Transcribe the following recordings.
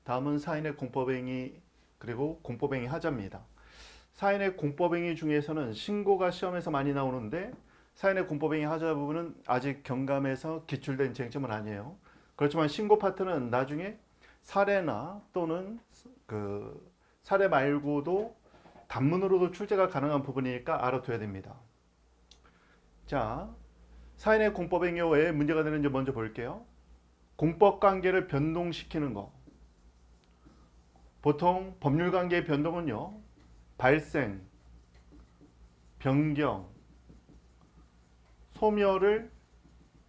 다음은 사인의 공법행위 그리고 공법행위 하자입니다. 사인의 공법행위 중에서는 신고가 시험에서 많이 나오는데 사인의 공법행위 하자 부분은 아직 경감에서 기출된 쟁점은 아니에요. 그렇지만 신고 파트는 나중에 사례나 또는 그 사례 말고도 단문으로도 출제가 가능한 부분이니까 알아둬야 됩니다. 자, 사인의 공법행위 왜 문제가 되는지 먼저 볼게요. 공법 관계를 변동시키는 거. 보통 법률 관계의 변동은요, 발생, 변경, 소멸을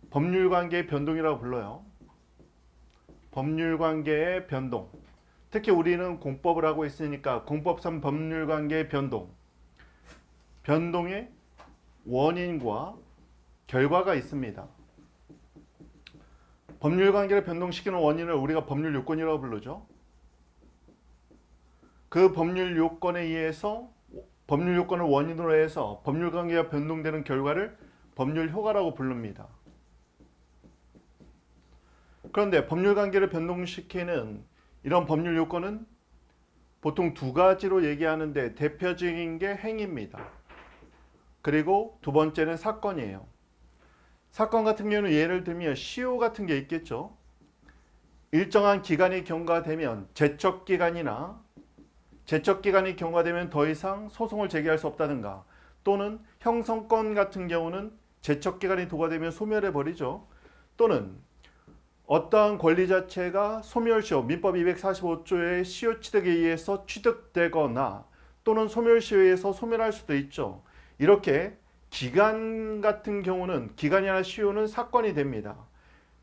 법률 관계의 변동이라고 불러요. 법률 관계의 변동. 특히 우리는 공법을 하고 있으니까 공법상 법률 관계의 변동. 변동의 원인과 결과가 있습니다. 법률 관계를 변동시키는 원인을 우리가 법률 요건이라고 부르죠. 그 법률 요건에 의해서 법률 요건을 원인으로 해서 법률 관계가 변동되는 결과를 법률 효과라고 부릅니다. 그런데 법률 관계를 변동시키는 이런 법률 요건은 보통 두 가지로 얘기하는데 대표적인 게 행위입니다. 그리고 두 번째는 사건이에요. 사건 같은 경우는 예를 들면 시효 같은 게 있겠죠. 일정한 기간이 경과되면 제척기간이 경과되면 더 이상 소송을 제기할 수 없다든가, 또는 형성권 같은 경우는 제척기간이 도과되면 소멸해버리죠. 또는 어떠한 권리 자체가 소멸시효, 민법 245조의 시효 취득에 의해서 취득되거나 또는 소멸시효에 의해서 소멸할 수도 있죠. 이렇게 기간 같은 경우는, 기간이나 시효는 사건이 됩니다.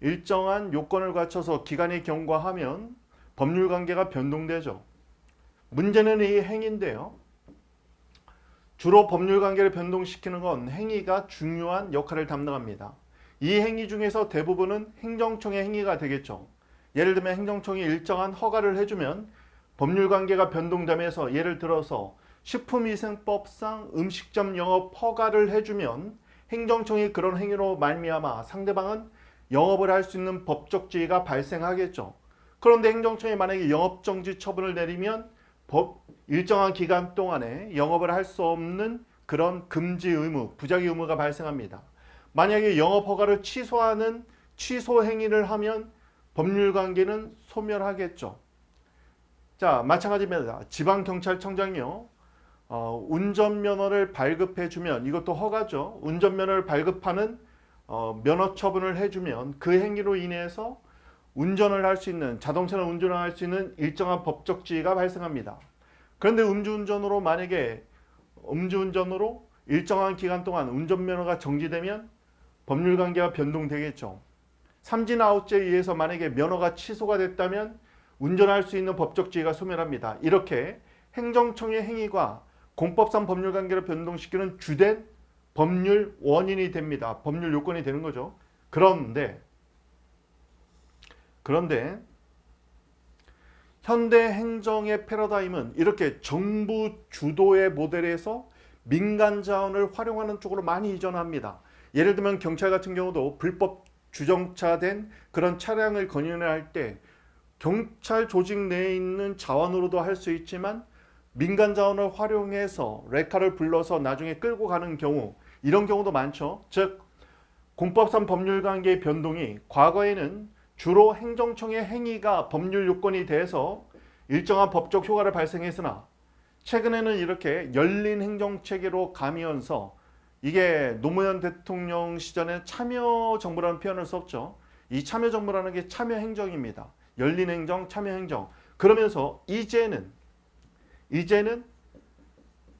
일정한 요건을 갖춰서 기간이 경과하면 법률관계가 변동되죠. 문제는 이 행위인데요. 주로 법률관계를 변동시키는 건 행위가 중요한 역할을 담당합니다. 이 행위 중에서 대부분은 행정청의 행위가 되겠죠. 예를 들면 행정청이 일정한 허가를 해주면 법률관계가 변동되면서, 예를 들어서 식품위생법상 음식점 영업 허가를 해주면 행정청이 그런 행위로 말미암아 상대방은 영업을 할 수 있는 법적 지위가 발생하겠죠. 그런데 행정청이 만약에 영업정지 처분을 내리면 일정한 기간 동안에 영업을 할 수 없는 그런 금지 의무, 부작위 의무가 발생합니다. 만약에 영업 허가를 취소하는 취소 행위를 하면 법률관계는 소멸하겠죠. 자, 마찬가지입니다. 지방경찰청장이요, 운전면허를 발급해주면, 이것도 허가죠. 운전면허를 발급하는 면허 처분을 해주면 그 행위로 인해서 운전을 할 수 있는, 자동차를 운전을 할 수 있는 일정한 법적 지위가 발생합니다. 그런데 만약에 음주운전으로 일정한 기간 동안 운전면허가 정지되면 법률관계가 변동되겠죠. 삼진 아웃제에 의해서 만약에 면허가 취소가 됐다면 운전할 수 있는 법적 지위가 소멸합니다. 이렇게 행정청의 행위가 공법상 법률관계를 변동시키는 주된 법률 원인이 됩니다. 법률 요건이 되는 거죠. 그런데 현대 행정의 패러다임은 이렇게 정부 주도의 모델에서 민간 자원을 활용하는 쪽으로 많이 이전합니다. 예를 들면 경찰 같은 경우도 불법 주정차된 그런 차량을 건인할 때 경찰 조직 내에 있는 자원으로도 할 수 있지만 민간 자원을 활용해서 레카를 불러서 나중에 끌고 가는 경우, 이런 경우도 많죠. 즉 공법상 법률관계의 변동이 과거에는 주로 행정청의 행위가 법률 요건이 돼서 일정한 법적 효과를 발생했으나, 최근에는 이렇게 열린 행정체계로 가면서, 이게 노무현 대통령 시절에 참여정부라는 표현을 썼죠. 이 참여정부라는 게 참여행정입니다. 열린 행정, 참여행정. 그러면서 이제는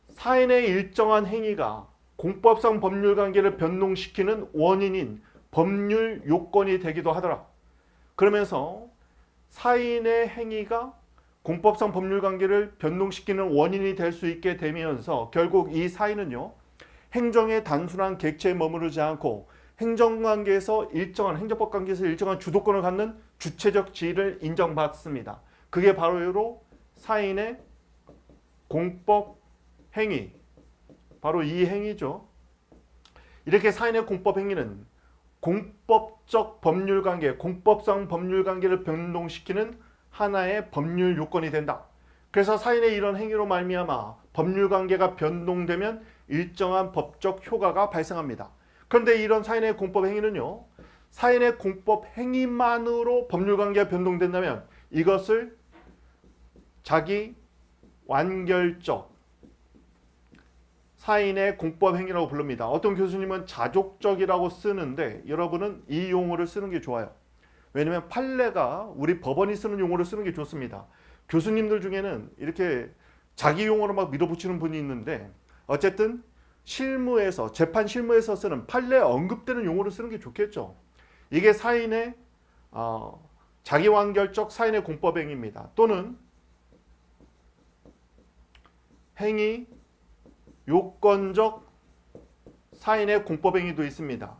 사인의 일정한 행위가 공법상 법률관계를 변동시키는 원인인 법률 요건이 되기도 하더라. 그러면서 사인의 행위가 공법상 법률관계를 변동시키는 원인이 될 수 있게 되면서 결국 이 사인은요, 행정의 단순한 객체에 머무르지 않고 행정관계에서 일정한 주도권을 갖는 주체적 지위를 인정받습니다. 그게 바로 사인의 공법 행위, 바로 이 행위죠. 이렇게 사인의 공법 행위는 공법적 법률관계, 공법상 법률관계를 변동시키는 하나의 법률 요건이 된다. 그래서 사인의 이런 행위로 말미암아 법률 관계가 변동되면 일정한 법적 효과가 발생합니다. 그런데 이런 사인의 공법 행위는요, 사인의 공법 행위만으로 법률 관계가 변동된다면 이것을 자기 완결적 사인의 공법 행위라고 부릅니다. 어떤 교수님은 자족적이라고 쓰는데 여러분은 이 용어를 쓰는 게 좋아요. 왜냐하면 판례가 우리 법원이 쓰는 용어를 쓰는 게 좋습니다. 교수님들 중에는 이렇게 자기 용어로 막 밀어붙이는 분이 있는데 어쨌든 실무에서 재판 실무에서 쓰는 판례에 언급되는 용어를 쓰는 게 좋겠죠. 이게 사인의 자기완결적 사인의 공법 행위입니다. 또는 행위 요건적 사인의 공법 행위도 있습니다.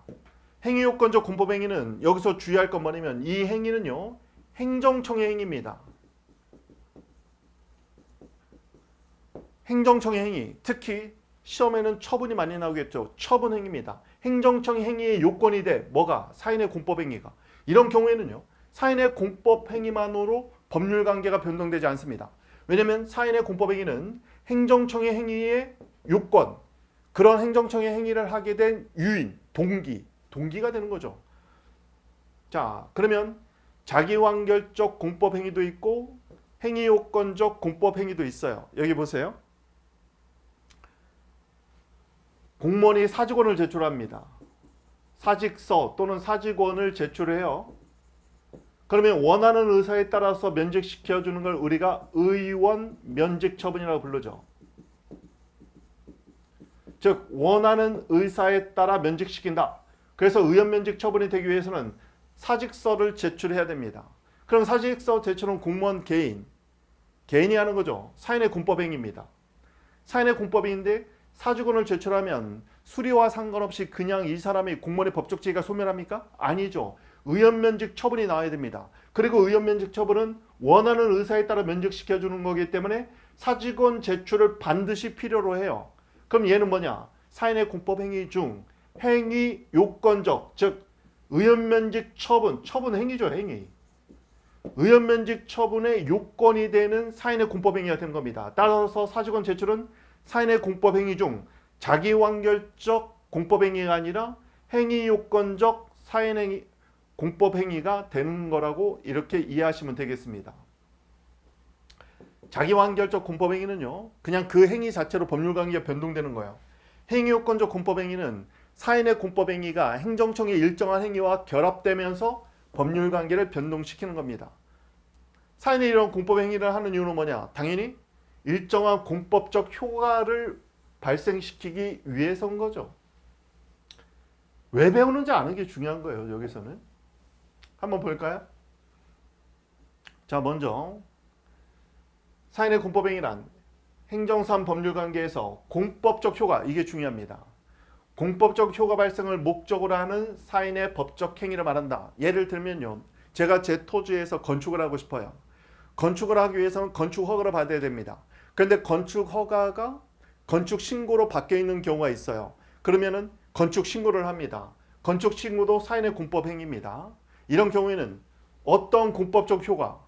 행위 요건적 공법 행위는 여기서 주의할 건 뭐냐면 이 행위는요, 행정청의 행위입니다. 행정청의 행위, 특히 시험에는 처분이 많이 나오겠죠. 처분 행위입니다. 행정청 행위의 요건이 돼 뭐가? 사인의 공법 행위가. 이런 경우에는요, 사인의 공법 행위만으로 법률 관계가 변동되지 않습니다. 왜냐하면 사인의 공법 행위는 행정청의 행위의 요건, 그런 행정청의 행위를 하게 된 유인, 동기가 되는 거죠. 자, 그러면 자기완결적 공법 행위도 있고 행위 요건적 공법 행위도 있어요. 여기 보세요. 공무원이 사직원을 제출합니다. 사직서 또는 사직원을 제출해요. 그러면 원하는 의사에 따라서 면직시켜주는 걸 우리가 의원 면직 처분이라고 부르죠. 즉 원하는 의사에 따라 면직시킨다. 그래서 의원 면직 처분이 되기 위해서는 사직서를 제출해야 됩니다. 그럼 사직서 제출은 공무원 개인이 하는 거죠. 사인의 공법행위입니다. 사인의 공법인데 사직원을 제출하면 수리와 상관없이 그냥 이 사람이 공무원의 법적 지위가 소멸합니까? 아니죠. 의원면직 처분이 나와야 됩니다. 그리고 의원면직 처분은 원하는 의사에 따라 면직시켜주는 거기 때문에 사직원 제출을 반드시 필요로 해요. 그럼 얘는 뭐냐? 사인의 공법행위 중 행위 요건적, 즉 의원면직 처분 행위죠. 행위. 의원면직 처분의 요건이 되는 사인의 공법행위가 되는 겁니다. 따라서 사직원 제출은 사인의 공법행위 중 자기완결적 공법행위가 아니라 행위 요건적 사인행위 공법행위가 되는 거라고 이렇게 이해하시면 되겠습니다. 자기완결적 공법행위는요, 그냥 그 행위 자체로 법률관계가 변동되는 거예요. 행위 요건적 공법행위는 사인의 공법행위가 행정청의 일정한 행위와 결합되면서 법률관계를 변동시키는 겁니다. 사인이 이런 공법행위를 하는 이유는 뭐냐? 당연히 일정한 공법적 효과를 발생시키기 위해서인 거죠. 왜 배우는지 아는 게 중요한 거예요. 여기서는 한번 볼까요? 자, 먼저 사인의 공법행위란 행정상 법률관계에서 공법적 효과, 이게 중요합니다. 공법적 효과 발생을 목적으로 하는 사인의 법적 행위를 말한다. 예를 들면요, 제가 제 토지에서 건축을 하고 싶어요. 건축을 하기 위해서는 건축 허가를 받아야 됩니다. 그런데 건축 허가가 건축 신고로 바뀌어 있는 경우가 있어요. 그러면은 건축 신고를 합니다. 건축 신고도 사인의 공법 행위입니다. 이런 경우에는 어떤 공법적 효과?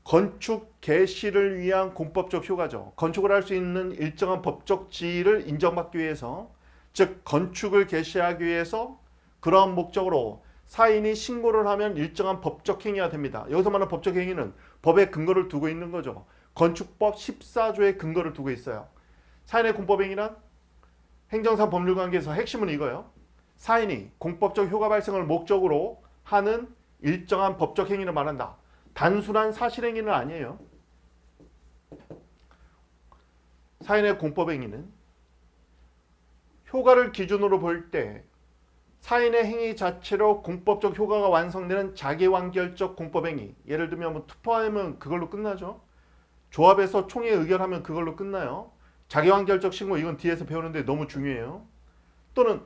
건축 개시를 위한 공법적 효과죠. 건축을 할 수 있는 일정한 법적 지위를 인정받기 위해서, 즉 건축을 개시하기 위해서 그러한 목적으로 사인이 신고를 하면 일정한 법적 행위가 됩니다. 여기서 말하는 법적 행위는 법에 근거를 두고 있는 거죠. 건축법 14조에 근거를 두고 있어요. 사인의 공법행위란 행정상 법률관계에서 핵심은 이거예요. 사인이 공법적 효과 발생을 목적으로 하는 일정한 법적 행위를 말한다. 단순한 사실행위는 아니에요. 사인의 공법행위는 효과를 기준으로 볼 때 사인의 행위 자체로 공법적 효과가 완성되는 자기완결적 공법행위. 예를 들면 뭐 투표하면 그걸로 끝나죠. 조합에서 총회 의결하면 그걸로 끝나요. 자기완결적 신고, 이건 뒤에서 배우는데 너무 중요해요. 또는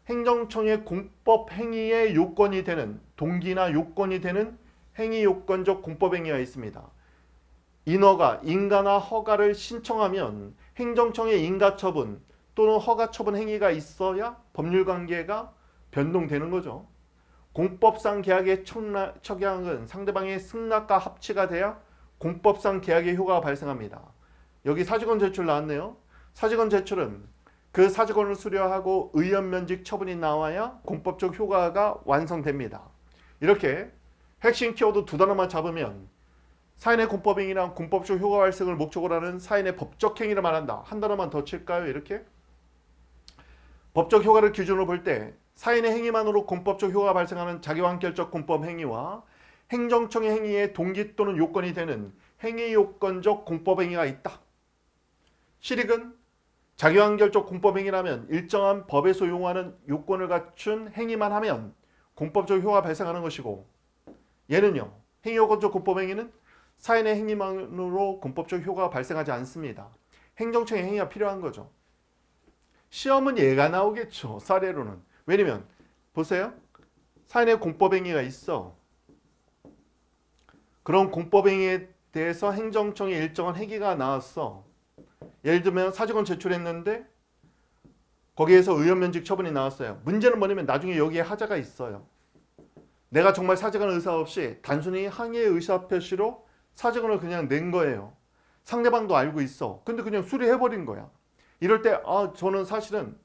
행정청의 공법 행위의 요건이 되는, 동기나 요건이 되는 행위 요건적 공법 행위가 있습니다. 인허가, 인가나 허가를 신청하면 행정청의 인가처분 또는 허가처분 행위가 있어야 법률관계가 변동되는 거죠. 공법상 계약의 척약은 상대방의 승낙과 합치가 돼야 공법상 계약의 효과가 발생합니다. 여기 사직원 제출 나왔네요. 사직원 제출은 그 사직원을 수료하고 의원면직 처분이 나와야 공법적 효과가 완성됩니다. 이렇게 핵심 키워드 두 단어만 잡으면 사인의 공법행위랑 공법적 효과 발생을 목적으로 하는 사인의 법적 행위를 말한다. 한 단어만 더 칠까요? 이렇게 법적 효과를 기준으로 볼 때 사인의 행위만으로 공법적 효과가 발생하는 자기완결적 공법 행위와 행정청의 행위의 동기 또는 요건이 되는 행위 요건적 공법 행위가 있다. 실익은 자기완결적 공법 행위라면 일정한 법에서 요구하는 요건을 갖춘 행위만 하면 공법적 효과가 발생하는 것이고, 얘는요, 행위 요건적 공법 행위는 사인의 행위만으로 공법적 효과가 발생하지 않습니다. 행정청의 행위가 필요한 거죠. 시험은 얘가 나오겠죠. 사례로는. 왜냐면 보세요. 사인의 공법행위가 있어. 그런 공법행위에 대해서 행정청의 일정한 행위가 나왔어. 예를 들면 사직원 제출했는데 거기에서 의원면직 처분이 나왔어요. 문제는 뭐냐면 나중에 여기에 하자가 있어요. 내가 정말 사직원 의사 없이 단순히 항의의 의사표시로 사직원을 그냥 낸 거예요. 상대방도 알고 있어. 근데 그냥 수리해버린 거야. 이럴 때 저는 사실은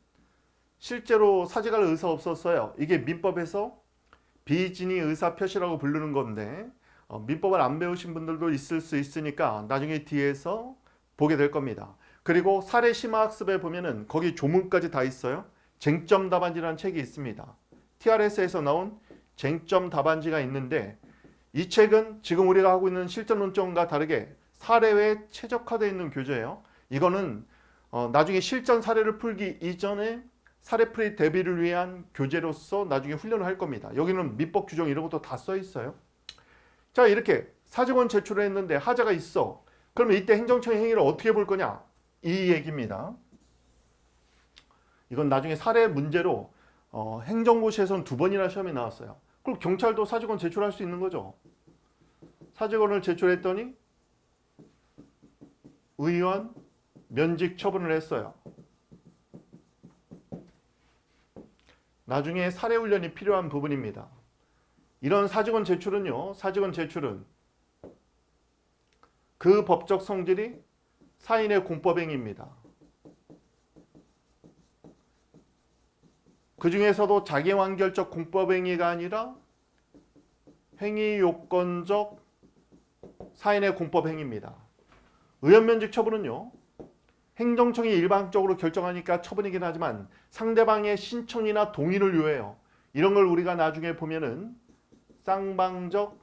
실제로 사직할 의사 없었어요. 이게 민법에서 비진의 의사표시라고 부르는 건데 민법을 안 배우신 분들도 있을 수 있으니까 나중에 뒤에서 보게 될 겁니다. 그리고 사례 심화학습에 보면은 거기 조문까지 다 있어요. 쟁점 답안지라는 책이 있습니다. TRS에서 나온 쟁점 답안지가 있는데 이 책은 지금 우리가 하고 있는 실전 논점과 다르게 사례에 최적화되어 있는 교재예요. 이거는 나중에 실전 사례를 풀기 이전에 사례풀이 대비를 위한 교재로서 나중에 훈련을 할 겁니다. 여기는 민법 규정 이런 것도 다 써 있어요. 자, 이렇게 사직원 제출을 했는데 하자가 있어. 그러면 이때 행정청의 행위를 어떻게 볼 거냐? 이 얘기입니다. 이건 나중에 사례 문제로 행정고시에서는 2번이나 시험이 나왔어요. 그럼 경찰도 사직원 제출할 수 있는 거죠. 사직원을 제출했더니 의원 면직 처분을 했어요. 나중에 사례 훈련이 필요한 부분입니다. 이런 사직원 제출은요. 사직원 제출은 그 법적 성질이 사인의 공법행위입니다. 그 중에서도 자기완결적 공법행위가 아니라 행위요건적 사인의 공법행위입니다. 의원면직 처분은요. 행정청이 일방적으로 결정하니까 처분이긴 하지만 상대방의 신청이나 동의를 요해요. 이런 걸 우리가 나중에 보면은 쌍방적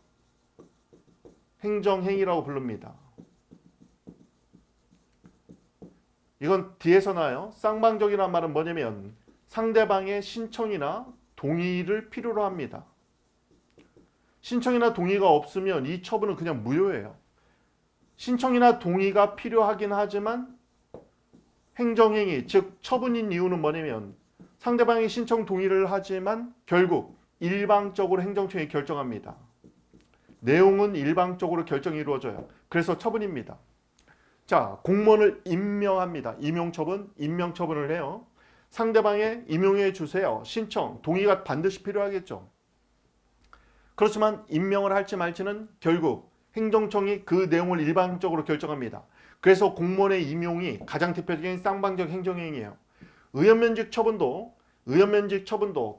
행정행위라고 부릅니다. 이건 뒤에서 나와요. 쌍방적이라는 말은 뭐냐면 상대방의 신청이나 동의를 필요로 합니다. 신청이나 동의가 없으면 이 처분은 그냥 무효예요. 신청이나 동의가 필요하긴 하지만 행정행위, 즉 처분인 이유는 뭐냐면 상대방이 신청 동의를 하지만 결국 일방적으로 행정청이 결정합니다. 내용은 일방적으로 결정이 이루어져요. 그래서 처분입니다. 자, 공무원을 임명합니다. 임용처분, 임명처분을 해요. 상대방의 임용해 주세요. 신청, 동의가 반드시 필요하겠죠. 그렇지만 임명을 할지 말지는 결국 행정청이 그 내용을 일방적으로 결정합니다. 그래서 공무원의 임용이 가장 대표적인 쌍방적 행정행위예요. 의원면직 처분도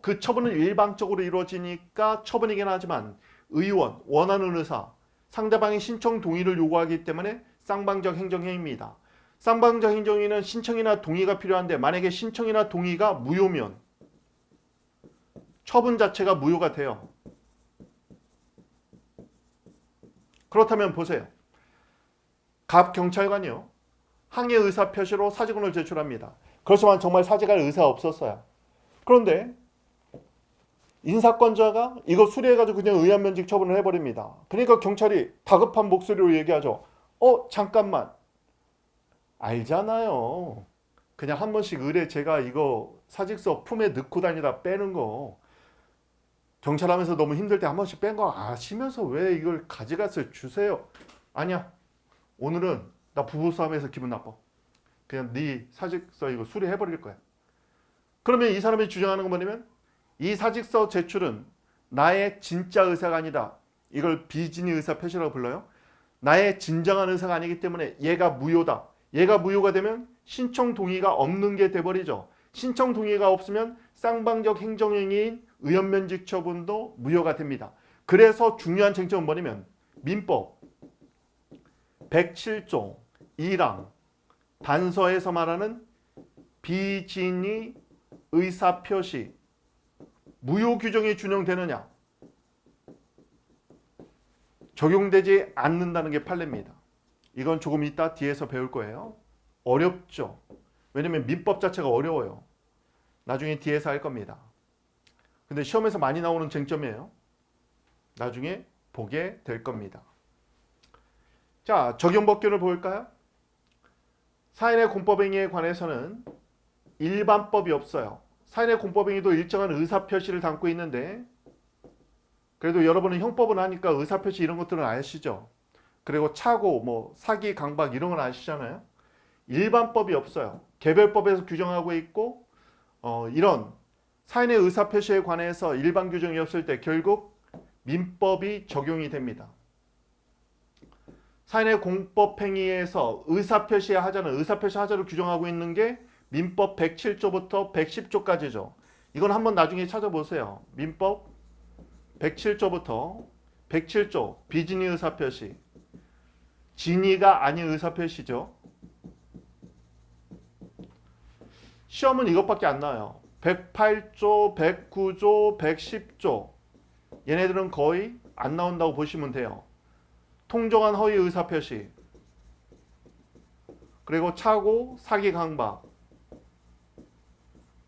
그 처분은 일방적으로 이루어지니까 처분이긴 하지만 의원, 원하는 의사, 상대방의 신청 동의를 요구하기 때문에 쌍방적 행정행위입니다. 쌍방적 행정행위는 신청이나 동의가 필요한데 만약에 신청이나 동의가 무효면 처분 자체가 무효가 돼요. 그렇다면 보세요. 갑 경찰관이요. 항의 의사 표시로 사직원을 제출합니다. 그렇지만 정말 사직할 의사가 없었어요. 그런데 인사권자가 이거 수리해가지고 그냥 의안면직 처분을 해버립니다. 그러니까 경찰이 다급한 목소리로 얘기하죠. 잠깐만. 알잖아요. 그냥 한 번씩 의뢰 제가 이거 사직서 품에 넣고 다니다 빼는 거. 경찰하면서 너무 힘들 때 한 번씩 뺀 거 아시면서 왜 이걸 가져가서 주세요. 아니야. 오늘은 나 부부싸움에서 기분 나빠. 그냥 네 사직서 이거 수리해버릴 거야. 그러면 이 사람이 주장하는 건 뭐냐면 이 사직서 제출은 나의 진짜 의사가 아니다. 이걸 비진의 의사표시라고 불러요. 나의 진정한 의사가 아니기 때문에 얘가 무효다. 얘가 무효가 되면 신청 동의가 없는 게 돼버리죠. 신청 동의가 없으면 쌍방적 행정행위인 의원면직 처분도 무효가 됩니다. 그래서 중요한 쟁점은 뭐냐면 민법 107조 1항 단서에서 말하는 비진의 의사표시 무효 규정이 준용되느냐? 적용되지 않는다는 게 판례입니다. 이건 조금 이따 뒤에서 배울 거예요. 어렵죠. 왜냐면 민법 자체가 어려워요. 나중에 뒤에서 할 겁니다. 근데 시험에서 많이 나오는 쟁점이에요. 나중에 보게 될 겁니다. 자, 적용법규를 볼까요? 사인의 공법행위에 관해서는 일반법이 없어요. 사인의 공법행위도 일정한 의사표시를 담고 있는데 그래도 여러분은 형법은 하니까 의사표시 이런 것들은 아시죠? 그리고 차고, 뭐 사기, 강박 이런 건 아시잖아요. 일반법이 없어요. 개별법에서 규정하고 있고 이런 사인의 의사표시에 관해서 일반 규정이 없을 때 결국 민법이 적용이 됩니다. 사인의 공법행위에서 의사표시 하자는 의사표시 하자를 규정하고 있는 게 민법 107조부터 110조까지죠. 이건 한번 나중에 찾아보세요. 민법 107조부터 107조 비진의 의사표시 진의가 아닌 의사표시죠. 시험은 이것밖에 안 나와요. 108조, 109조, 110조 얘네들은 거의 안 나온다고 보시면 돼요. 통정한 허위 의사표시 그리고 차고, 사기, 강박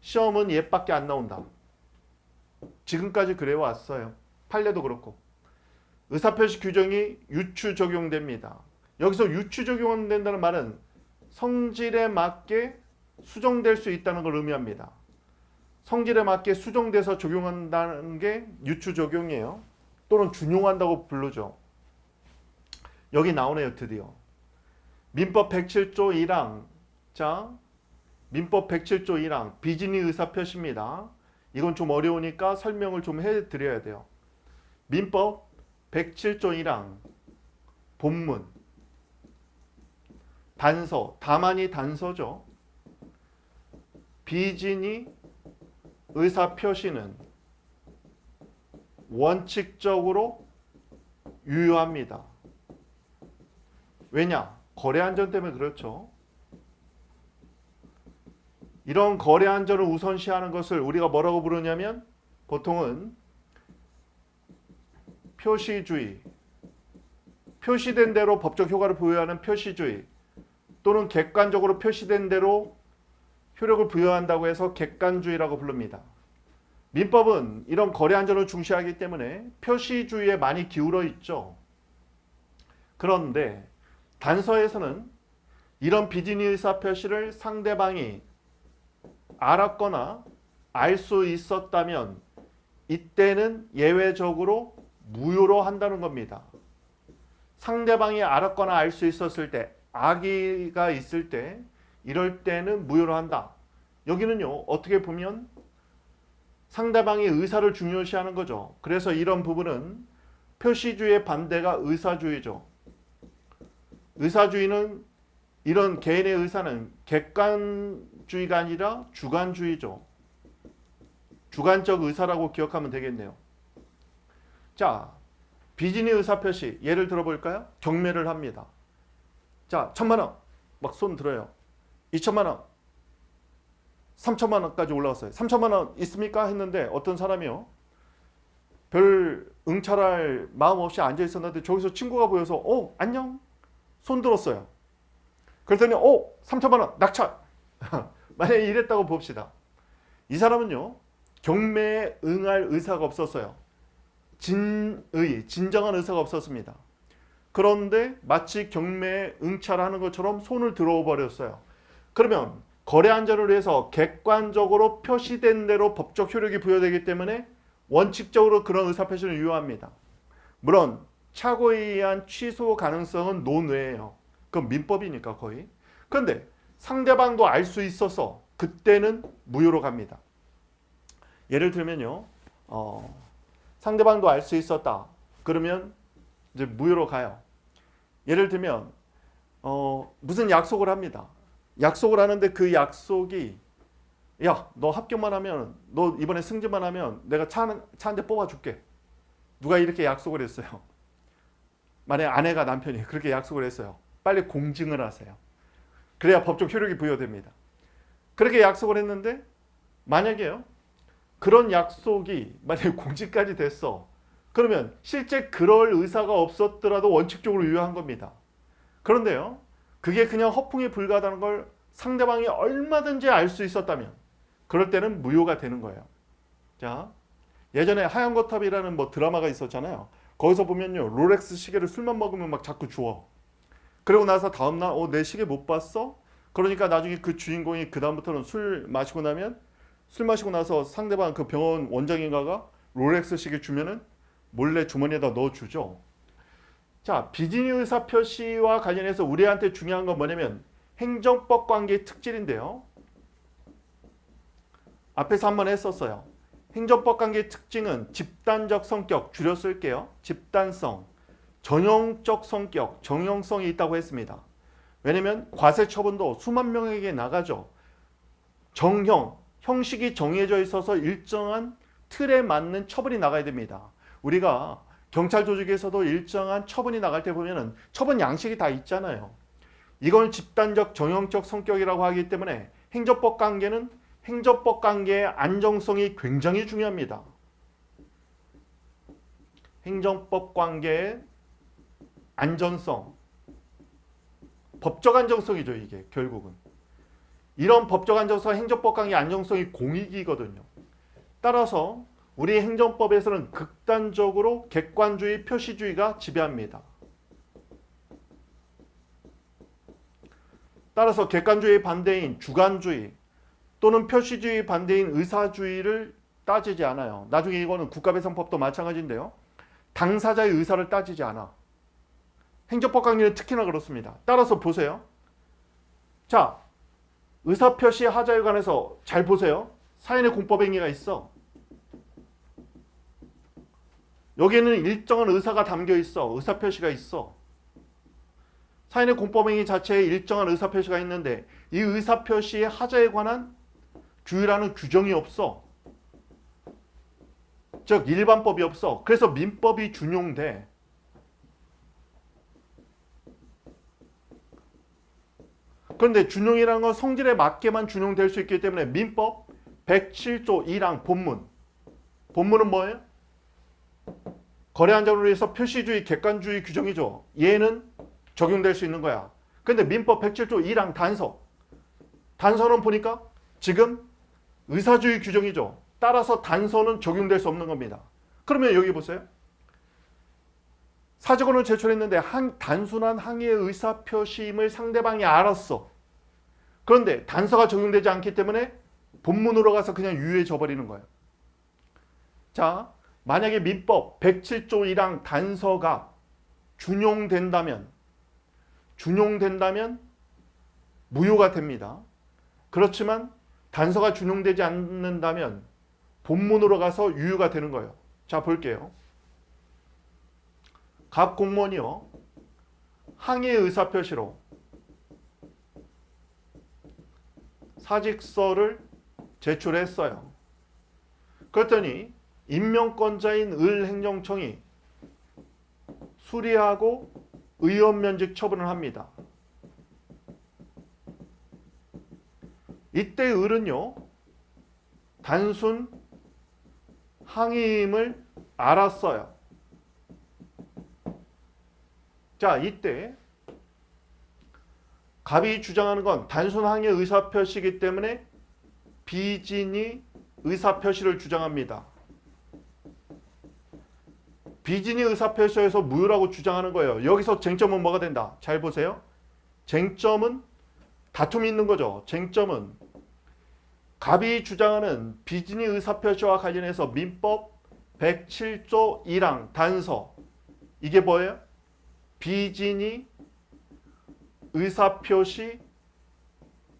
시험은 얘밖에 안 나온다. 지금까지 그래왔어요. 판례도 그렇고. 의사표시 규정이 유추 적용됩니다. 여기서 유추 적용된다는 말은 성질에 맞게 수정될 수 있다는 걸 의미합니다. 성질에 맞게 수정돼서 적용한다는 게 유추 적용이에요. 또는 준용한다고 부르죠. 여기 나오네요. 드디어. 민법 107조 1항. 자, 민법 107조 1항 비진의 의사표시입니다. 이건 좀 어려우니까 설명을 좀 해드려야 돼요. 민법 107조 1항 본문 단서, 다만이 단서죠. 비진의 의사표시는 원칙적으로 유효합니다. 왜냐? 거래 안전 때문에 그렇죠. 이런 거래 안전을 우선시하는 것을 우리가 뭐라고 부르냐면 보통은 표시주의, 표시된 대로 법적 효과를 부여하는 표시주의 또는 객관적으로 표시된 대로 효력을 부여한다고 해서 객관주의라고 부릅니다. 민법은 이런 거래 안전을 중시하기 때문에 표시주의에 많이 기울어 있죠. 그런데 단서에서는 이런 비진의 의사표시를 상대방이 알았거나 알 수 있었다면 이때는 예외적으로 무효로 한다는 겁니다. 상대방이 알았거나 알 수 있었을 때, 악의가 있을 때 이럴 때는 무효로 한다. 여기는요, 어떻게 보면 상대방의 의사를 중요시하는 거죠. 그래서 이런 부분은 표시주의의 반대가 의사주의죠. 의사주의는 이런 개인의 의사는 객관주의가 아니라 주관주의죠. 주관적 의사라고 기억하면 되겠네요. 자, 비진의 의사표시 예를 들어볼까요? 경매를 합니다. 자, 1,000만 원 막 손 들어요. 2,000만 원 3,000만 원까지 올라왔어요. 3,000만 원 있습니까? 했는데 어떤 사람이요. 별 응찰할 마음 없이 앉아 있었는데 저기서 친구가 보여서 안녕 손 들었어요. 그랬더니 3,000만 원 낙찰. 만약에 이랬다고 봅시다. 이 사람은요. 경매에 응할 의사가 없었어요. 진정한 의사가 없었습니다. 그런데 마치 경매에 응찰하는 것처럼 손을 들어 버렸어요. 그러면 거래 안전을 위해서 객관적으로 표시된 대로 법적 효력이 부여되기 때문에 원칙적으로 그런 의사표시는 유효합니다. 물론 착오에 의한 취소 가능성은 논외예요. 그건 민법이니까 거의. 그런데 상대방도 알 수 있어서 그때는 무효로 갑니다. 예를 들면요. 상대방도 알 수 있었다. 그러면 이제 무효로 가요. 예를 들면 무슨 약속을 합니다. 약속을 하는데 그 약속이 야, 너 합격만 하면 너 이번에 승진만 하면 내가 차 한 대 뽑아줄게. 누가 이렇게 약속을 했어요. 만약 아내가 남편이 그렇게 약속을 했어요. 빨리 공증을 하세요. 그래야 법적 효력이 부여됩니다. 그렇게 약속을 했는데 만약에요. 그런 약속이 만약에 공증까지 됐어. 그러면 실제 그럴 의사가 없었더라도 원칙적으로 유효한 겁니다. 그런데요. 그게 그냥 허풍에 불과하다는 걸 상대방이 얼마든지 알 수 있었다면 그럴 때는 무효가 되는 거예요. 자, 예전에 하얀 거탑이라는 뭐 드라마가 있었잖아요. 거기서 보면요. 롤렉스 시계를 술만 먹으면 막 자꾸 주워. 그리고 나서 다음날 내 시계 못 봤어? 그러니까 나중에 그 주인공이 그 다음부터는 술 마시고 나서 상대방 그 병원 원장인가가 롤렉스 시계 주면은 몰래 주머니에다 넣어주죠. 자, 비즈니 의사표시와 관련해서 우리한테 중요한 건 뭐냐면 행정법 관계의 특질인데요. 앞에서 한번 했었어요. 행정법 관계의 특징은 집단적 성격, 줄여 쓸게요. 집단성, 전형적 성격, 정형성이 있다고 했습니다. 왜냐면 과세 처분도 수만 명에게 나가죠. 정형, 형식이 정해져 있어서 일정한 틀에 맞는 처분이 나가야 됩니다. 우리가 경찰 조직에서도 일정한 처분이 나갈 때 보면은 처분 양식이 다 있잖아요. 이걸 집단적 정형적 성격이라고 하기 때문에 행정법 관계는 행정법 관계의 안정성이 굉장히 중요합니다. 행정법 관계의 안전성, 법적 안정성이죠. 이게 결국은 이런 법적 안정성, 행정법 관계 안정성이 공익이거든요. 따라서 우리 행정법에서는 극단적으로 객관주의, 표시주의가 지배합니다. 따라서 객관주의 반대인 주관주의 또는 표시주의 반대인 의사주의를 따지지 않아요. 나중에 이거는 국가배상법도 마찬가지인데요. 당사자의 의사를 따지지 않아. 행정법 관계는 특히나 그렇습니다. 따라서 보세요. 자, 의사표시 하자에 관해서 잘 보세요. 사인의 공법행위가 있어. 여기에는 일정한 의사가 담겨 있어. 의사표시가 있어. 사인의 공법행위 자체에 일정한 의사표시가 있는데 이 의사표시의 하자에 관한 규율하는 규정이 없어. 즉 일반법이 없어. 그래서 민법이 준용돼. 그런데 준용이라는 건 성질에 맞게만 준용될 수 있기 때문에 민법 107조 1항 본문. 본문은 뭐예요? 거래 안전을 위해서 표시주의, 객관주의 규정이죠. 얘는 적용될 수 있는 거야. 그런데 민법 107조 1항 단서. 단서는 보니까 지금 의사주의 규정이죠. 따라서 단서는 적용될 수 없는 겁니다. 그러면 여기 보세요. 사직원을 제출했는데 단순한 항의의 의사표시임을 상대방이 알았어. 그런데 단서가 적용되지 않기 때문에 본문으로 가서 그냥 유예져 버리는 거예요. 자, 만약에 민법 107조 1항 단서가 준용된다면 무효가 됩니다. 그렇지만 단서가 준용되지 않는다면 본문으로 가서 유효가 되는 거예요. 자, 볼게요. 각 공무원이요. 항의의 의사표시로 사직서를 제출했어요. 그랬더니 임명권자인 을행정청이 수리하고 의원면직 처분을 합니다. 이때 을은요. 단순 항의임을 알았어요. 자, 이때 갑이 주장하는 건 단순 항의 의사표시이기 때문에 비진이 의사표시를 주장합니다. 비진이 의사표시에서 무효라고 주장하는 거예요. 여기서 쟁점은 뭐가 된다? 잘 보세요. 쟁점은 다툼이 있는 거죠. 쟁점은 갑이 주장하는 비진이 의사표시와 관련해서 민법 107조 1항 단서. 이게 뭐예요? 비진이 의사표시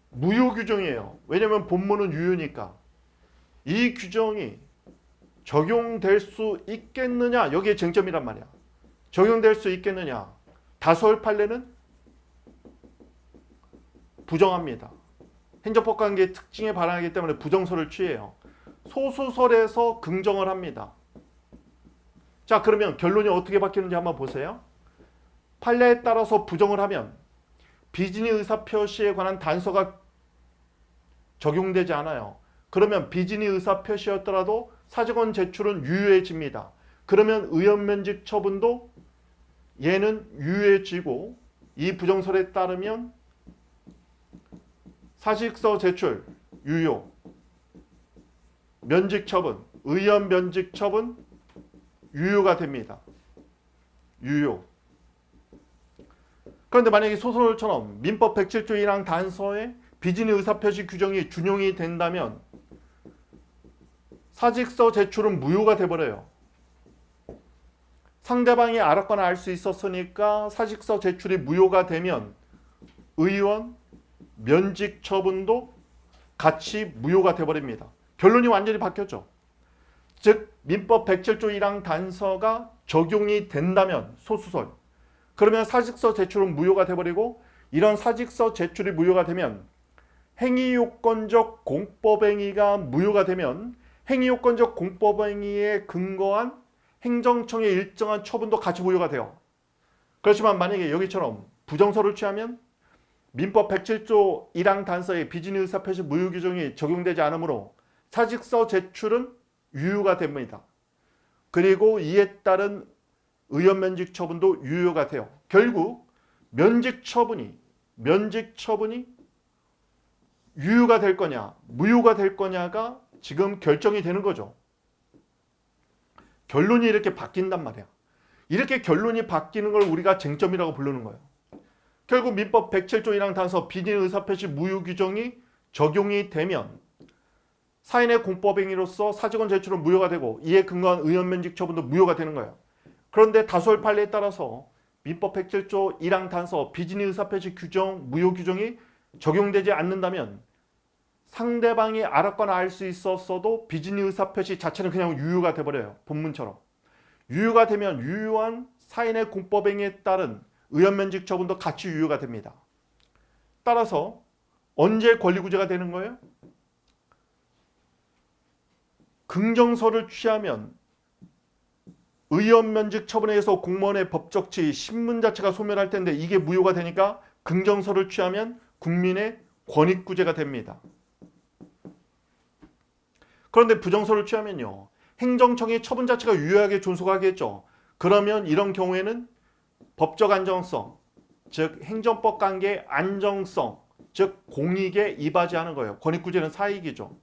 무효 규정이에요. 왜냐하면 본문은 유효니까. 이 규정이 적용될 수 있겠느냐? 여기에 쟁점이란 말이야. 적용될 수 있겠느냐? 다수월 판례는 부정합니다. 행정법 관계의 특징에 반하기 때문에 부정설을 취해요. 소수설에서 긍정을 합니다. 자, 그러면 결론이 어떻게 바뀌는지 한번 보세요. 판례에 따라서 부정을 하면 비진의 의사표시에 관한 단서가 적용되지 않아요. 그러면 비진의 의사표시였더라도 사직원 제출은 유효해집니다. 그러면 의원면직 처분도 얘는 유효해지고, 이 부정설에 따르면 사직서 제출 유효, 면직 처분, 의원 면직 처분 유효가 됩니다. 유효. 그런데 만약에 소설처럼 민법 107조 1항 단서에 비진의 의사표시 규정이 준용이 된다면 사직서 제출은 무효가 돼버려요. 상대방이 알았거나 알 수 있었으니까 사직서 제출이 무효가 되면 의원 면직 처분도 같이 무효가 돼버립니다. 결론이 완전히 바뀌었죠. 즉 민법 107조 1항 단서가 적용이 된다면 소수설, 그러면 사직서 제출은 무효가 돼버리고, 이런 사직서 제출이 무효가 되면 행위요건적 공법행위가 무효가 되면 행위요건적 공법행위에 근거한 행정청의 일정한 처분도 같이 무효가 돼요. 그렇지만 만약에 여기처럼 부정설을 취하면 민법 107조 1항 단서의 비진의 의사표시 무효 규정이 적용되지 않으므로 사직서 제출은 유효가 됩니다. 그리고 이에 따른 의원 면직 처분도 유효가 돼요. 결국 면직 처분이 유효가 될 거냐 무효가 될 거냐가 지금 결정이 되는 거죠. 결론이 이렇게 바뀐단 말이야. 이렇게 결론이 바뀌는 걸 우리가 쟁점이라고 부르는 거예요. 결국 민법 107조 1항 단서 비진의 의사표시 무효 규정이 적용이 되면 사인의 공법행위로서 사직원 제출은 무효가 되고, 이에 근거한 의원 면직 처분도 무효가 되는 거예요. 그런데 다수월 판례에 따라서 민법 107조 1항 단서 비진의 의사표시 규정 무효 규정이 적용되지 않는다면 상대방이 알았거나 알 수 있었어도 비진의 의사표시 자체는 그냥 유효가 돼버려요. 본문처럼. 유효가 되면 유효한 사인의 공법행위에 따른 의원 면직 처분도 같이 유효가 됩니다. 따라서 언제 권리구제가 되는 거예요? 긍정설을 취하면 의원 면직 처분에 의해서 공무원의 법적 지위, 신문 자체가 소멸할 텐데 이게 무효가 되니까 긍정설을 취하면 국민의 권익구제가 됩니다. 그런데 부정설을 취하면요, 행정청의 처분 자체가 유효하게 존속하겠죠. 그러면 이런 경우에는 법적 안정성, 즉 행정법 관계의 안정성, 즉 공익에 이바지하는 거예요. 권익구제는 사익이죠.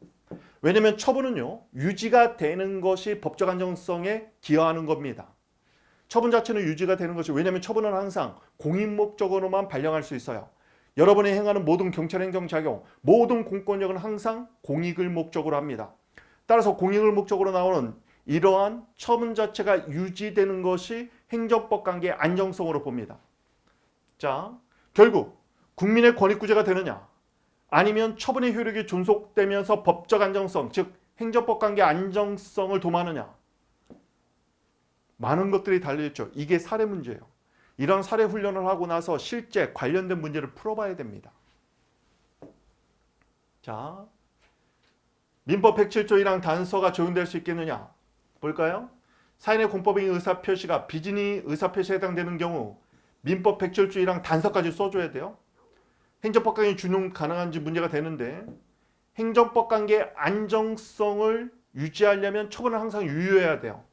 왜냐하면 처분은요, 유지가 되는 것이 법적 안정성에 기여하는 겁니다. 처분 자체는 유지가 되는 것이, 왜냐하면 처분은 항상 공익 목적으로만 발령할 수 있어요. 여러분이 행하는 모든 경찰 행정 작용, 모든 공권력은 항상 공익을 목적으로 합니다. 따라서 공익을 목적으로 나오는 이러한 처분 자체가 유지되는 것이 행정법 관계의 안정성으로 봅니다. 자, 결국 국민의 권익구제가 되느냐, 아니면 처분의 효력이 존속되면서 법적 안정성, 즉 행정법 관계 안정성을 도모하느냐, 많은 것들이 달려있죠. 이게 사례 문제예요. 이런 사례 훈련을 하고 나서 실제 관련된 문제를 풀어봐야 됩니다. 자, 민법 107조 1항 단서가 적용될 수 있겠느냐 볼까요? 사인의 공법행위 의사표시가 비진의 의사표시에 해당되는 경우 민법 107조 1항 단서까지 써줘야 돼요. 행정법 관계 준용 가능한지 문제가 되는데, 행정법 관계의 안정성을 유지하려면 처분은 항상 유효해야 돼요.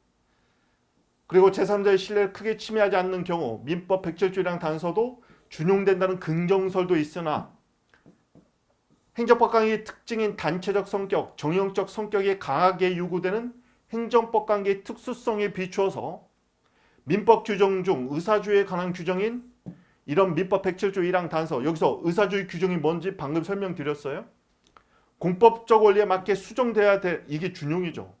그리고 제3자의 신뢰를 크게 침해하지 않는 경우 민법 107조 1항 단서도 준용된다는 긍정설도 있으나, 행정법 관계의 특징인 단체적 성격, 정형적 성격이 강하게 요구되는 행정법 관계의 특수성에 비추어서 민법 규정 중 의사주의에 관한 규정인 이런 민법 107조 1항 단서, 여기서 의사주의 규정이 뭔지 방금 설명드렸어요. 공법적 원리에 맞게 수정돼야 돼. 이게 준용이죠.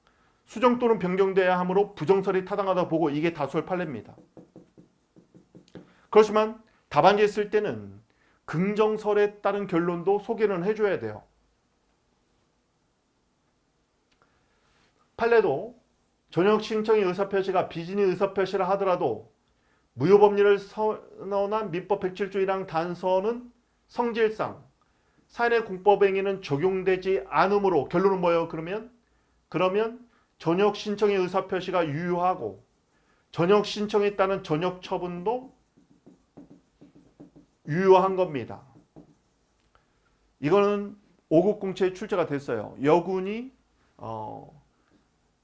수정 또는 변경돼야 하므로 부정설이 타당하다 보고 이게 다수월 판례입니다. 그렇지만 답안지에 쓸 때는 긍정설에 따른 결론도 소개는 해줘야 돼요. 판례도 전역 신청의 의사표시가 비진의 의사표시라 하더라도 무효법리를 선언한 민법 107조 1항 단서는 성질상 사인의 공법행위는 적용되지 않으므로 결론은 뭐예요? 그러면 전역 신청의 의사표시가 유효하고 전역 신청에 따른 전역 처분도 유효한 겁니다. 이거는 5급 공채에 출제가 됐어요. 여군이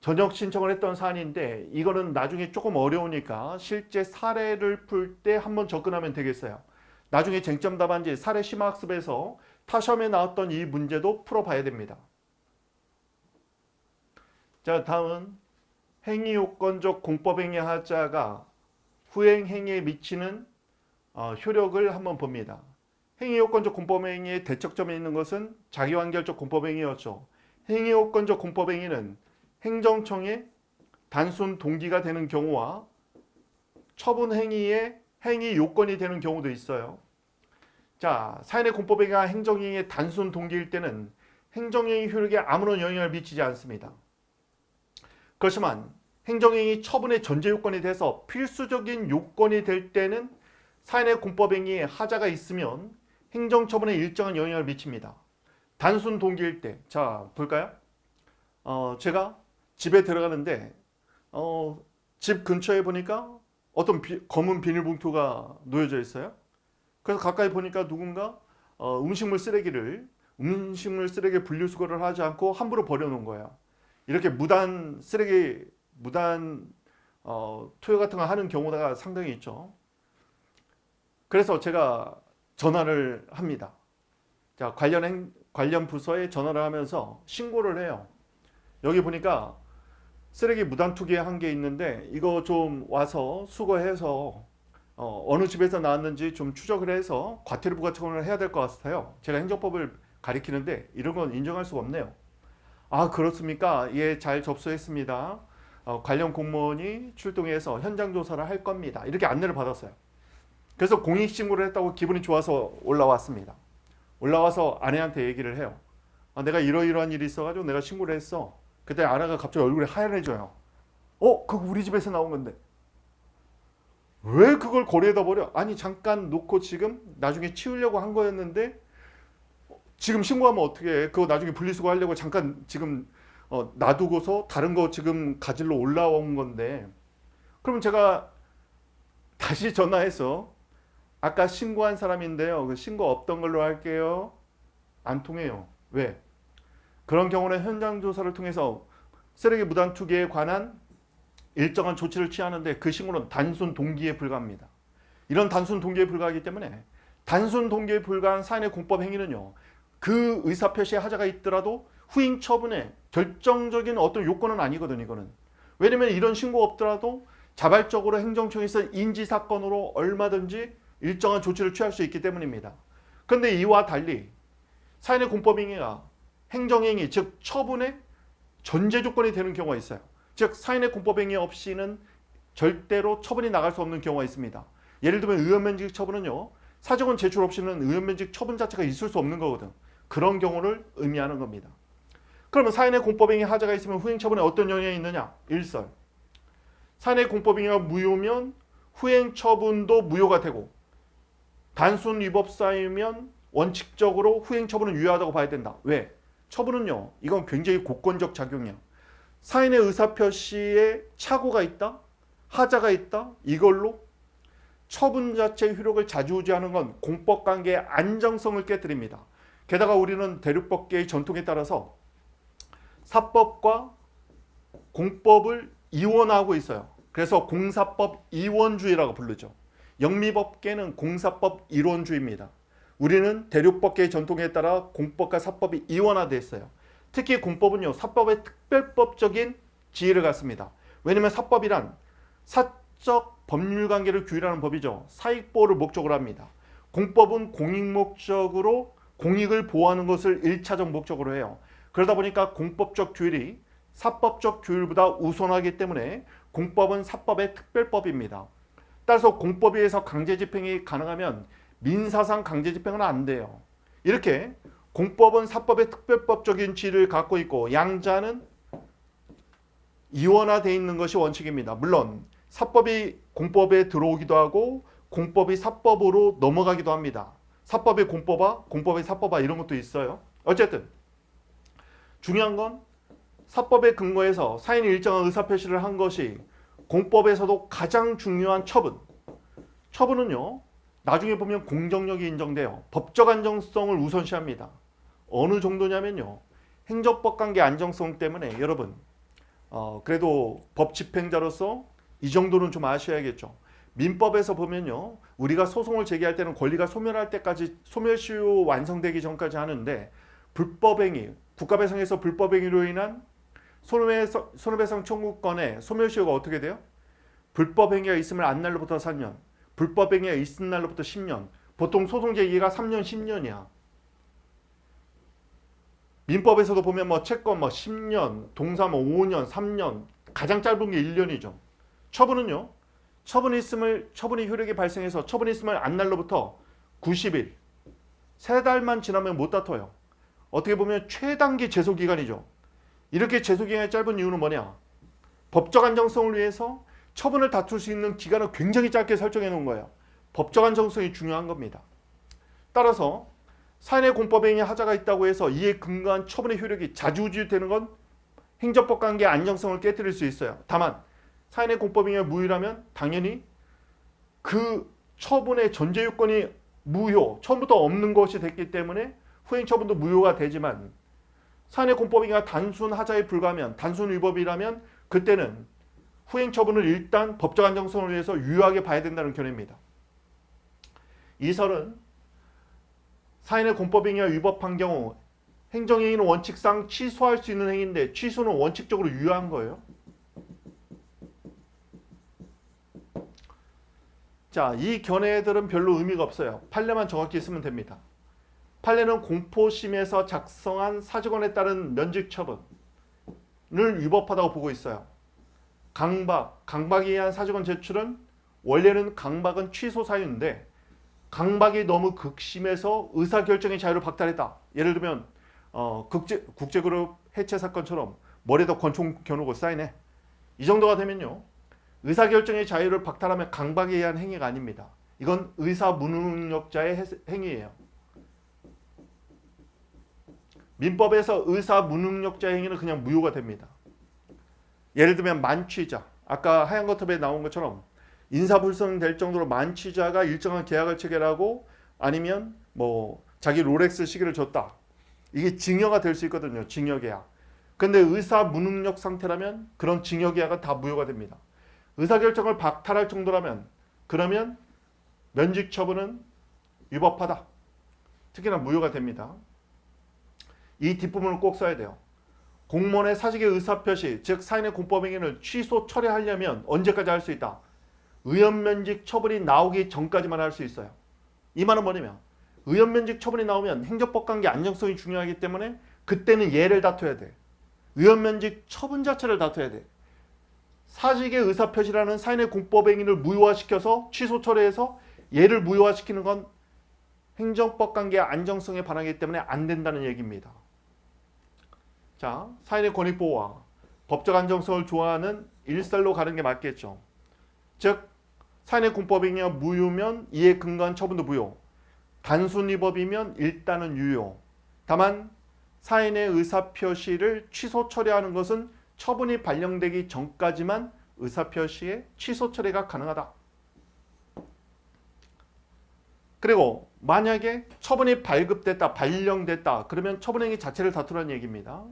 전역 신청을 했던 사안인데 이거는 나중에 조금 어려우니까 실제 사례를 풀 때 한번 접근하면 되겠어요. 나중에 쟁점 답안지 사례 심화학습에서 타시험에 나왔던 이 문제도 풀어봐야 됩니다. 자, 다음은 행위요건적 공법행위 하자가 후행행위에 미치는 효력을 한번 봅니다. 행위요건적 공법행위의 대척점에 있는 것은 자기완결적 공법행위였죠. 행위요건적 공법행위는 행정청의 단순 동기가 되는 경우와 처분 행위의 행위 요건이 되는 경우도 있어요. 자, 사인의 공법행위가 행정행위의 단순 동기일 때는 행정행위 효력에 아무런 영향을 미치지 않습니다. 그렇지만 행정행위 처분의 전제 요건이 돼서 필수적인 요건이 될 때는 사인의 공법행위에 하자가 있으면 행정처분에 일정한 영향을 미칩니다. 단순 동기일 때, 자 볼까요? 제가 집에 들어가는데 집 근처에 보니까 어떤 검은 비닐봉투가 놓여져 있어요. 그래서 가까이 보니까 누군가 음식물 쓰레기 분리수거를 하지 않고 함부로 버려놓은 거예요. 이렇게 무단 투여 같은 거 하는 경우가 상당히 있죠. 그래서 제가 전화를 합니다. 자, 관련 부서에 전화를 하면서 신고를 해요. 여기 보니까 쓰레기 무단 투기한 게 있는데 이거 좀 와서 수거해서 어느 집에서 나왔는지 좀 추적을 해서 과태료 부과처분을 해야 될 것 같아요. 제가 행정법을 가리키는데 이런 건 인정할 수가 없네요. 아, 그렇습니까? 예, 잘 접수했습니다. 관련 공무원이 출동해서 현장 조사를 할 겁니다. 이렇게 안내를 받았어요. 그래서 공익신고를 했다고 기분이 좋아서 올라왔습니다. 올라와서 아내한테 얘기를 해요. 내가 이러이러한 일이 있어가지고 내가 신고를 했어. 그때 아내가 갑자기 얼굴이 하얀해져요. 그거 우리 집에서 나온 건데 왜 그걸 거리에다 버려? 아니 잠깐 놓고 지금 나중에 치우려고 한 거였는데 지금 신고하면 어떻게 해? 그거 나중에 분리수거 하려고 잠깐 지금 놔두고서 다른 거 지금 가지러 올라온 건데 그러면 제가 다시 전화해서 아까 신고한 사람인데요. 그 신고 없던 걸로 할게요. 안 통해요. 왜? 그런 경우는 현장 조사를 통해서 쓰레기 무단 투기에 관한 일정한 조치를 취하는데 그 신고는 단순 동기에 불과합니다. 이런 단순 동기에 불과하기 때문에 단순 동기에 불과한 사인의 공법 행위는요. 그 의사표시에 하자가 있더라도 후행 처분에 결정적인 어떤 요건은 아니거든요. 이거는. 왜냐하면 이런 신고 없더라도 자발적으로 행정청에서 인지사건으로 얼마든지 일정한 조치를 취할 수 있기 때문입니다. 그런데 이와 달리 사인의 공법행위가 행정행위, 즉 처분의 전제 조건이 되는 경우가 있어요. 즉 사인의 공법행위 없이는 절대로 처분이 나갈 수 없는 경우가 있습니다. 예를 들면 의원면직 처분은요. 사정원 제출 없이는 의원면직 처분 자체가 있을 수 없는 거거든. 그런 경우를 의미하는 겁니다. 그러면 사인의 공법행위 하자가 있으면 후행처분에 어떤 영향이 있느냐? 일설. 사인의 공법행위가 무효면 후행처분도 무효가 되고 단순 위법사유면 원칙적으로 후행처분은 유효하다고 봐야 된다. 왜? 처분은요. 이건 굉장히 고건적 작용이야. 사인의 의사표시에 착오가 있다? 하자가 있다? 이걸로 처분 자체의 효력을 좌지우지하는 건 공법관계의 안정성을 깨뜨립니다. 게다가 우리는 대륙법계의 전통에 따라서 사법과 공법을 이원하고 있어요. 그래서 공사법 이원주의라고 부르죠. 영미법계는 공사법 이론주의입니다. 우리는 대륙법계의 전통에 따라 공법과 사법이 이원화되어 있어요. 특히 공법은요. 사법의 특별법적인 지위를 갖습니다. 왜냐하면 사법이란 사적 법률관계를 규율하는 법이죠. 사익보호를 목적으로 합니다. 공법은 공익 목적으로 공익을 보호하는 것을 1차적 목적으로 해요. 그러다 보니까 공법적 규율이 사법적 규율보다 우선하기 때문에 공법은 사법의 특별법입니다. 따라서 공법에 의해서 강제집행이 가능하면 민사상 강제집행은 안 돼요. 이렇게 공법은 사법의 특별법적인 지위를 갖고 있고 양자는 이원화되어 있는 것이 원칙입니다. 물론 사법이 공법에 들어오기도 하고 공법이 사법으로 넘어가기도 합니다. 사법이 공법화, 공법이 사법화 이런 것도 있어요. 어쨌든 중요한 건 사법에 근거해서 사인이 일정한 의사표시를 한 것이 공법에서도 가장 중요한 처분. 처분은요, 나중에 보면 공정력이 인정돼요. 법적 안정성을 우선시합니다. 어느 정도냐면요, 행정법 관계 안정성 때문에 여러분 그래도 법 집행자로서 이 정도는 좀 아셔야겠죠. 민법에서 보면요, 우리가 소송을 제기할 때는 권리가 소멸할 때까지 소멸시효 완성되기 전까지 하는데, 불법행위, 국가배상에서 불법행위로 인한 손해배상 청구권의 소멸시효가 어떻게 돼요? 불법행위가 있으면 안 날로부터 4년, 불법행위가 있은 날로부터 10년, 보통 소송 제기가 3년, 10년이야. 민법에서도 보면 뭐 채권 10년, 동사 5년, 3년, 가장 짧은 게 1년이죠. 처분은요, 처분이 효력이 발생해서 처분이 있으면 안 날로부터 90일, 3달만 지나면 못 다퉈요. 어떻게 보면 최단기 제소기간이죠. 이렇게 제소기간이 짧은 이유는 뭐냐? 법적 안정성을 위해서 처분을 다툴 수 있는 기간을 굉장히 짧게 설정해 놓은 거예요. 법적 안정성이 중요한 겁니다. 따라서 사인의 공법행위 하자가 있다고 해서 이에 근거한 처분의 효력이 자주우지되는 건 행정법 관계 안정성을 깨뜨릴 수 있어요. 다만 사인의 공법행위가 무효라면 당연히 그 처분의 전제 요건이 무효, 처음부터 없는 것이 됐기 때문에 후행 처분도 무효가 되지만, 사인의 공법행위가 단순 하자에 불과하면, 단순 위법이라면 그때는 후행 처분을 일단 법적 안정성을 위해서 유효하게 봐야 된다는 견해입니다. 이설은 사인의 공법행위가 위법한 경우 행정행위는 원칙상 취소할 수 있는 행위인데 취소는 원칙적으로 유효한 거예요. 자, 이 견해들은 별로 의미가 없어요. 판례만 정확히 쓰면 됩니다. 판례는 공포심에서 작성한 사직원에 따른 면직 처분을 위법하다고 보고 있어요. 강박에 의한 사직원 제출은 원래는 강박은 취소 사유인데 강박이 너무 극심해서 의사결정의 자유를 박탈했다. 예를 들면 국제그룹 해체 사건처럼 머리에다 권총 겨누고 사인해. 이 정도가 되면요, 의사결정의 자유를 박탈하면 강박에 의한 행위가 아닙니다. 이건 의사 무능력자의 행위예요. 민법에서 의사 무능력자 행위는 그냥 무효가 됩니다. 예를 들면 만취자, 아까 하얀 거탑에 나온 것처럼 인사불성 될 정도로 만취자가 일정한 계약을 체결하고 아니면 뭐 자기 롤렉스 시계를 줬다. 이게 징여가 될 수 있거든요. 징여계약. 근데 의사 무능력 상태라면 그런 징여계약은 다 무효가 됩니다. 의사결정을 박탈할 정도라면 그러면 면직 처분은 위법하다. 특히나 무효가 됩니다. 이 뒷부분을 꼭 써야 돼요. 공무원의 사직의 의사표시, 즉 사인의 공법행위를 취소 철회하려면 언제까지 할 수 있다? 의원면직 처분이 나오기 전까지만 할 수 있어요. 이 말은 뭐냐면 의원면직 처분이 나오면 행정법 관계 안정성이 중요하기 때문에 그때는 얘를 다퉈야 돼. 의원면직 처분 자체를 다퉈야 돼. 사직의 의사표시라는 사인의 공법행위를 무효화시켜서 취소 철회해서 얘를 무효화시키는 건 행정법 관계 안정성에 반하기 때문에 안 된다는 얘기입니다. 자, 사인의 권익보호와 법적 안정성을 좋아하는 일살로 가는 게 맞겠죠. 즉, 사인의 공법행위가 무효면 이에 근거한 처분도 무효. 단순 위법이면 일단은 유효. 다만 사인의 의사표시를 취소 처리하는 것은 처분이 발령되기 전까지만 의사표시의 취소 처리가 가능하다. 그리고 만약에 처분이 발급됐다, 발령됐다, 그러면 처분행위 자체를 다투라는 얘기입니다.